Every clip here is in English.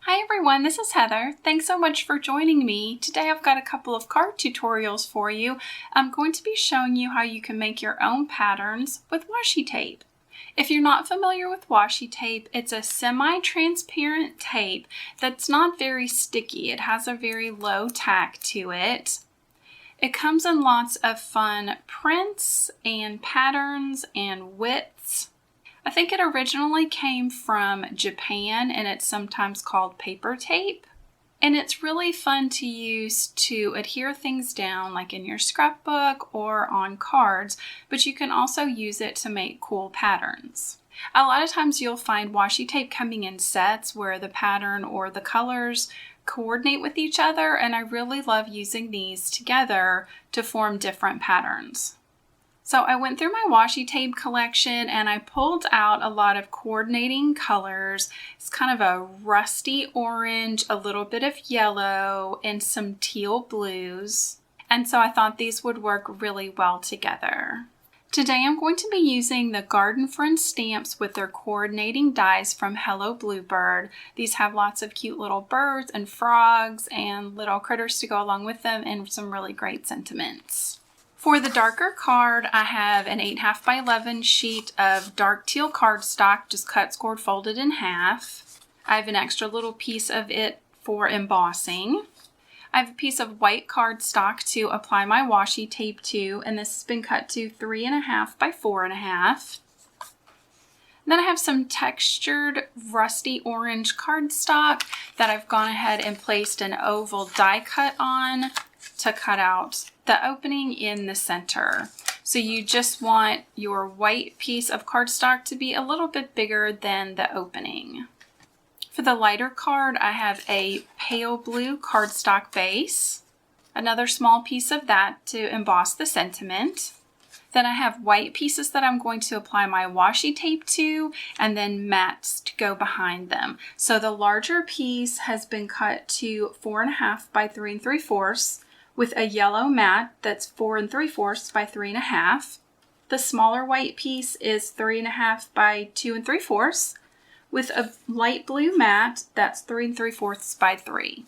Hi everyone, this is Heather. Thanks so much for joining me. Today I've got a couple of card tutorials for you. I'm going to be showing you how you can make your own patterns with washi tape. If you're not familiar with washi tape, it's a semi-transparent tape that's not very sticky. It has a very low tack to it. It comes in lots of fun prints and patterns and widths. I think it originally came from Japan and it's sometimes called paper tape. And it's really fun to use to adhere things down like in your scrapbook or on cards, but you can also use it to make cool patterns. A lot of times you'll find washi tape coming in sets where the pattern or the colors coordinate with each other, and I really love using these together to form different patterns. So I went through my washi tape collection and I pulled out a lot of coordinating colors. It's kind of a rusty orange, a little bit of yellow, and some teal blues. And so I thought these would work really well together. Today I'm going to be using the Garden Friend stamps with their coordinating dies from Hello Bluebird. These have lots of cute little birds and frogs and little critters to go along with them and some really great sentiments. For the darker card, I have an 8.5 by 11 sheet of dark teal cardstock, just cut, scored, folded in half. I have an extra little piece of it for embossing. I have a piece of white cardstock to apply my washi tape to, and this has been cut to 3.5 by 4.5. Then I have some textured rusty orange cardstock that I've gone ahead and placed an oval die cut on to cut out the opening in the center. So you just want your white piece of cardstock to be a little bit bigger than the opening. For the lighter card, I have a pale blue cardstock base, another small piece of that to emboss the sentiment. Then I have white pieces that I'm going to apply my washi tape to, and then mats to go behind them. So the larger piece has been cut to 4.5 by 3 3/4 with a yellow mat that's 4 3/4 by 3.5. The smaller white piece is 3.5 by 2 3/4 with a light blue mat that's 3 3/4 by 3.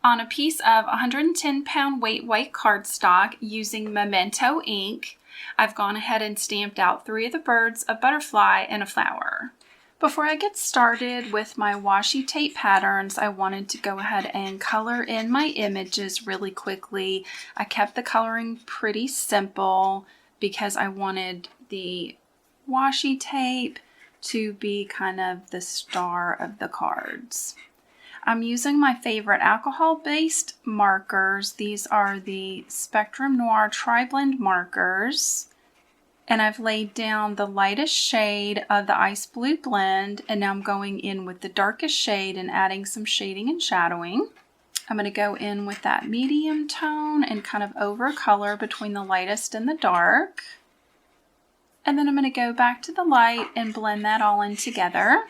On a piece of 110-pound weight white cardstock using Memento ink, I've gone ahead and stamped out 3 of the birds, a butterfly, and a flower. Before I get started with my washi tape patterns, I wanted to go ahead and color in my images really quickly. I kept the coloring pretty simple because I wanted the washi tape to be kind of the star of the cards. I'm using my favorite alcohol-based markers. These are the Spectrum Noir Tri-Blend markers. And I've laid down the lightest shade of the ice blue blend, and now I'm going in with the darkest shade and adding some shading and shadowing. I'm going to go in with that medium tone and kind of over color between the lightest and the dark. And then I'm going to go back to the light and blend that all in together.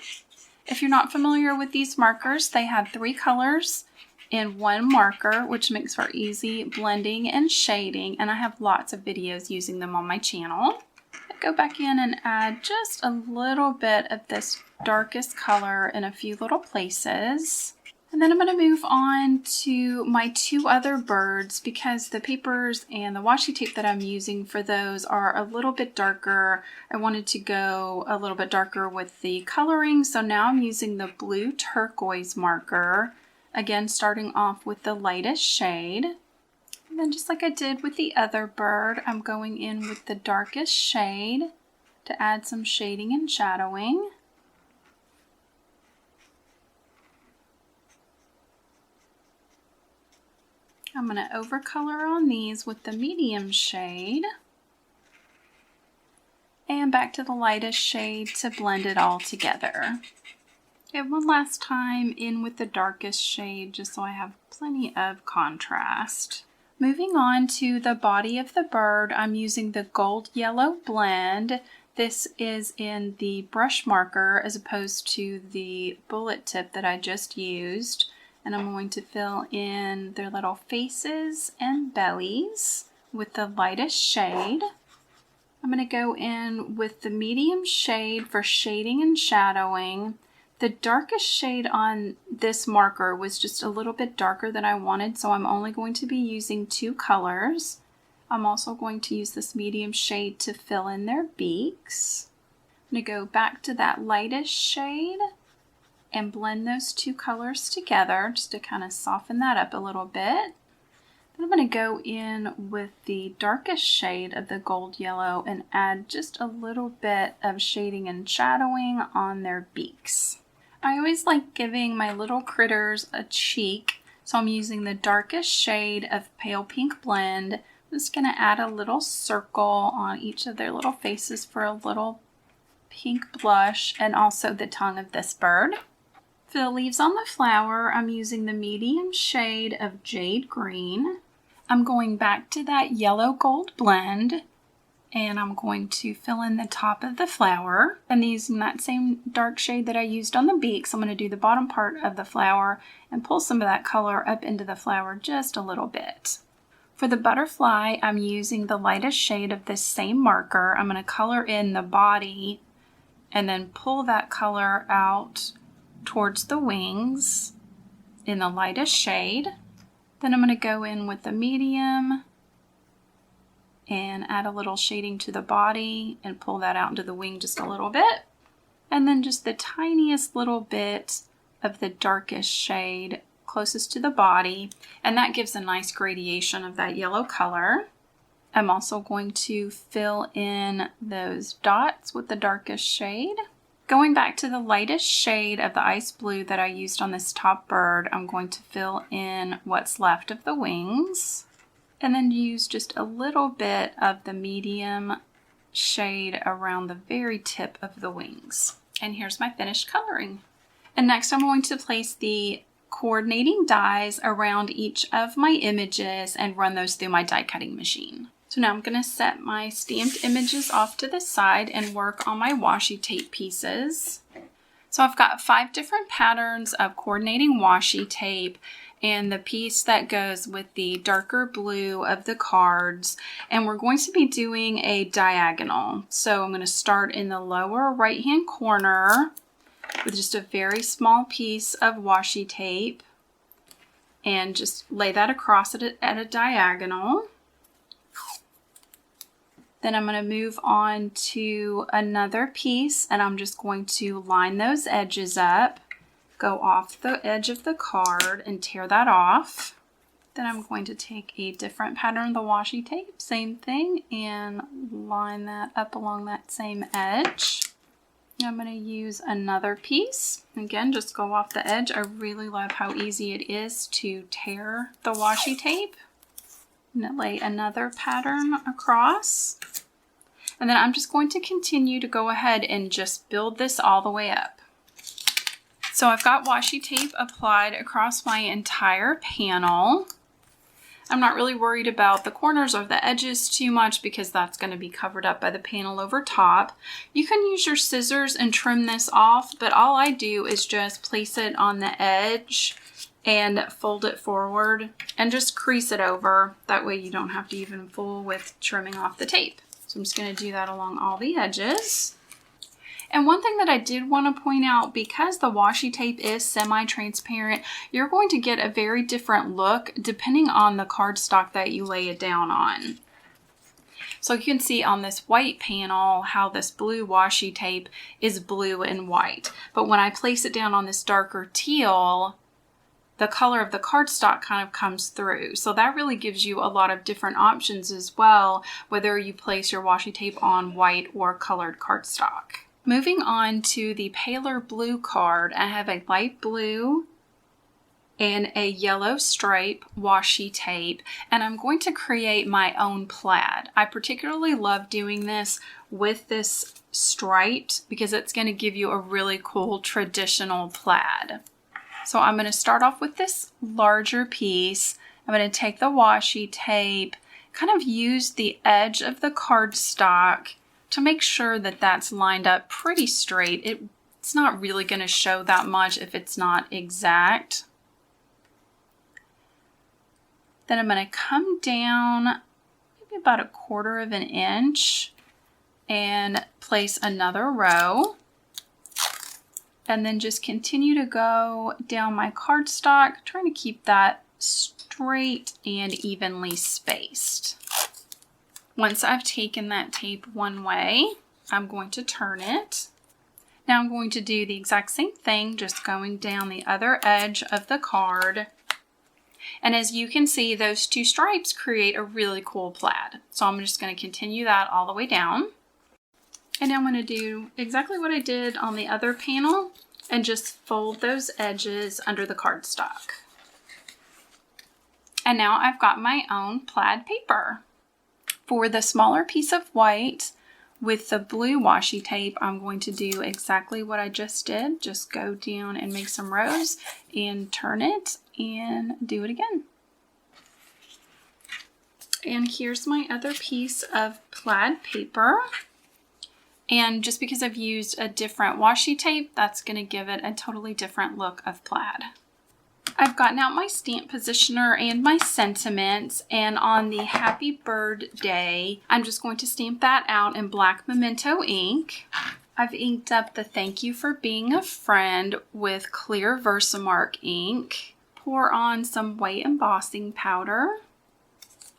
If you're not familiar with these markers, they have 3 colors in one marker, which makes for easy blending and shading, and I have lots of videos using them on my channel. I go back in and add just a little bit of this darkest color in a few little places. And then I'm going to move on to my 2 other birds because the papers and the washi tape that I'm using for those are a little bit darker. I wanted to go a little bit darker with the coloring, so now I'm using the blue turquoise marker. Again, starting off with the lightest shade. And then just like I did with the other bird, I'm going in with the darkest shade to add some shading and shadowing. I'm going to overcolor on these with the medium shade. And back to the lightest shade to blend it all together. And one last time in with the darkest shade just so I have plenty of contrast. Moving on to the body of the bird, I'm using the gold yellow blend. This is in the brush marker as opposed to the bullet tip that I just used. And I'm going to fill in their little faces and bellies with the lightest shade. I'm going to go in with the medium shade for shading and shadowing. The darkest shade on this marker was just a little bit darker than I wanted, so I'm only going to be using 2 colors. I'm also going to use this medium shade to fill in their beaks. I'm going to go back to that lightest shade and blend those 2 colors together just to kind of soften that up a little bit. Then I'm going to go in with the darkest shade of the gold yellow and add just a little bit of shading and shadowing on their beaks. I always like giving my little critters a cheek, so I'm using the darkest shade of Pale Pink Blend. I'm just going to add a little circle on each of their little faces for a little pink blush, and also the tongue of this bird. For the leaves on the flower, I'm using the medium shade of Jade Green. I'm going back to that yellow gold blend, and I'm going to fill in the top of the flower. And using that same dark shade that I used on the beaks, I'm going to do the bottom part of the flower and pull some of that color up into the flower just a little bit. For the butterfly, I'm using the lightest shade of this same marker. I'm going to color in the body and then pull that color out towards the wings in the lightest shade. Then I'm going to go in with the medium and add a little shading to the body and pull that out into the wing just a little bit. And then just the tiniest little bit of the darkest shade closest to the body, and that gives a nice gradation of that yellow color. I'm also going to fill in those dots with the darkest shade. Going back to the lightest shade of the ice blue that I used on this top bird, I'm going to fill in what's left of the wings. And then use just a little bit of the medium shade around the very tip of the wings. And here's my finished coloring. And next I'm going to place the coordinating dies around each of my images and run those through my die cutting machine. So now I'm going to set my stamped images off to the side and work on my washi tape pieces. So I've got 5 different patterns of coordinating washi tape and the piece that goes with the darker blue of the cards, and we're going to be doing a diagonal. So I'm going to start in the lower right hand corner with just a very small piece of washi tape and just lay that across at a diagonal. Then I'm going to move on to another piece, and I'm just going to line those edges up, go off the edge of the card and tear that off. Then I'm going to take a different pattern of the washi tape, same thing, and line that up along that same edge. I'm going to use another piece. Again, just go off the edge. I really love how easy it is to tear the washi tape. And lay another pattern across. And then I'm just going to continue to go ahead and just build this all the way up. So I've got washi tape applied across my entire panel. I'm not really worried about the corners or the edges too much because that's going to be covered up by the panel over top. You can use your scissors and trim this off, but all I do is just place it on the edge and fold it forward and just crease it over. That way you don't have to even fool with trimming off the tape. So I'm just going to do that along all the edges. And one thing that I did want to point out, because the washi tape is semi-transparent, you're going to get a very different look depending on the cardstock that you lay it down on. So you can see on this white panel how this blue washi tape is blue and white. But when I place it down on this darker teal, the color of the cardstock kind of comes through. So that really gives you a lot of different options as well, whether you place your washi tape on white or colored cardstock. Moving on to the paler blue card, I have a light blue and a yellow stripe washi tape, and I'm going to create my own plaid. I particularly love doing this with this striped because it's going to give you a really cool traditional plaid. So I'm going to start off with this larger piece. I'm going to take the washi tape, kind of use the edge of the cardstock to make sure that that's lined up pretty straight. It's not really going to show that much if it's not exact. Then I'm going to come down maybe about 1/4 inch and place another row. and then just continue to go down my cardstock, trying to keep that straight and evenly spaced. Once I've taken that tape one way, I'm going to turn it. Now I'm going to do the exact same thing, just going down the other edge of the card. And as you can see, those two stripes create a really cool plaid. So I'm just going to continue that all the way down. And now I'm going to do exactly what I did on the other panel and just fold those edges under the cardstock. And now I've got my own plaid paper. For the smaller piece of white with the blue washi tape, I'm going to do exactly what I just did. Just go down and make some rows and turn it and do it again. And here's my other piece of plaid paper. And just because I've used a different washi tape, that's going to give it a totally different look of plaid. I've gotten out my stamp positioner and my sentiments, and on the Happy Bird Day, I'm just going to stamp that out in black memento ink. I've inked up the Thank You for Being a Friend with clear Versamark ink. Pour on some white embossing powder,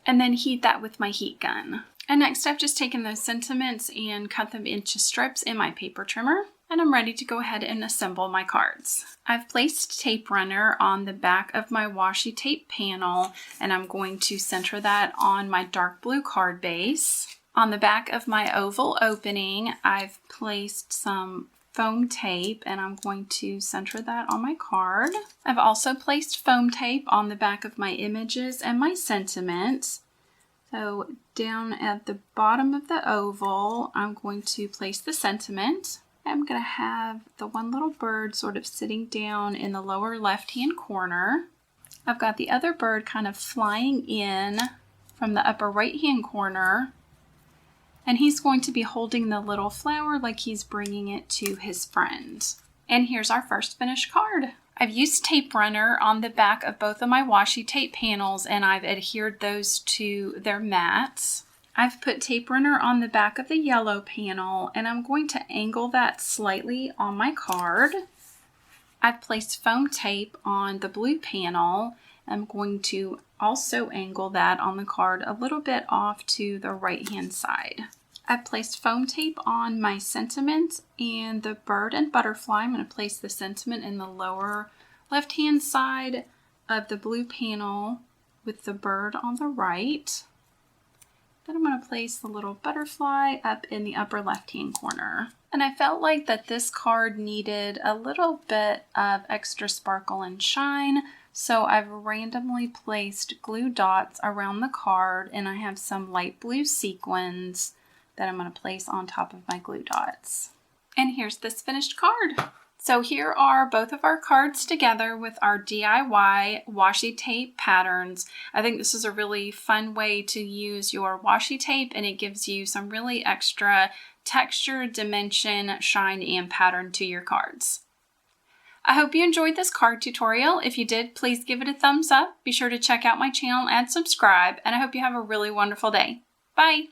and then heat that with my heat gun. And next I've just taken those sentiments and cut them into strips in my paper trimmer. And I'm ready to go ahead and assemble my cards. I've placed tape runner on the back of my washi tape panel, and I'm going to center that on my dark blue card base. On the back of my oval opening, I've placed some foam tape, and I'm going to center that on my card. I've also placed foam tape on the back of my images and my sentiments. So down at the bottom of the oval, I'm going to place the sentiment. I'm going to have the one little bird sort of sitting down in the lower left-hand corner. I've got the other bird kind of flying in from the upper right-hand corner, and he's going to be holding the little flower like he's bringing it to his friend. And here's our first finished card. I've used tape runner on the back of both of my washi tape panels, and I've adhered those to their mats. I've put tape runner on the back of the yellow panel, and I'm going to angle that slightly on my card. I've placed foam tape on the blue panel. I'm going to also angle that on the card a little bit off to the right-hand side. I've placed foam tape on my sentiment and the bird and butterfly. I'm going to place the sentiment in the lower left-hand side of the blue panel with the bird on the right. Then I'm going to place the little butterfly up in the upper left-hand corner. And I felt like that this card needed a little bit of extra sparkle and shine, so I've randomly placed glue dots around the card, and I have some light blue sequins that I'm going to place on top of my glue dots. And here's this finished card. So here are both of our cards together with our DIY washi tape patterns. I think this is a really fun way to use your washi tape, and it gives you some really extra texture, dimension, shine, and pattern to your cards. I hope you enjoyed this card tutorial. If you did, please give it a thumbs up. Be sure to check out my channel and subscribe, and I hope you have a really wonderful day. Bye!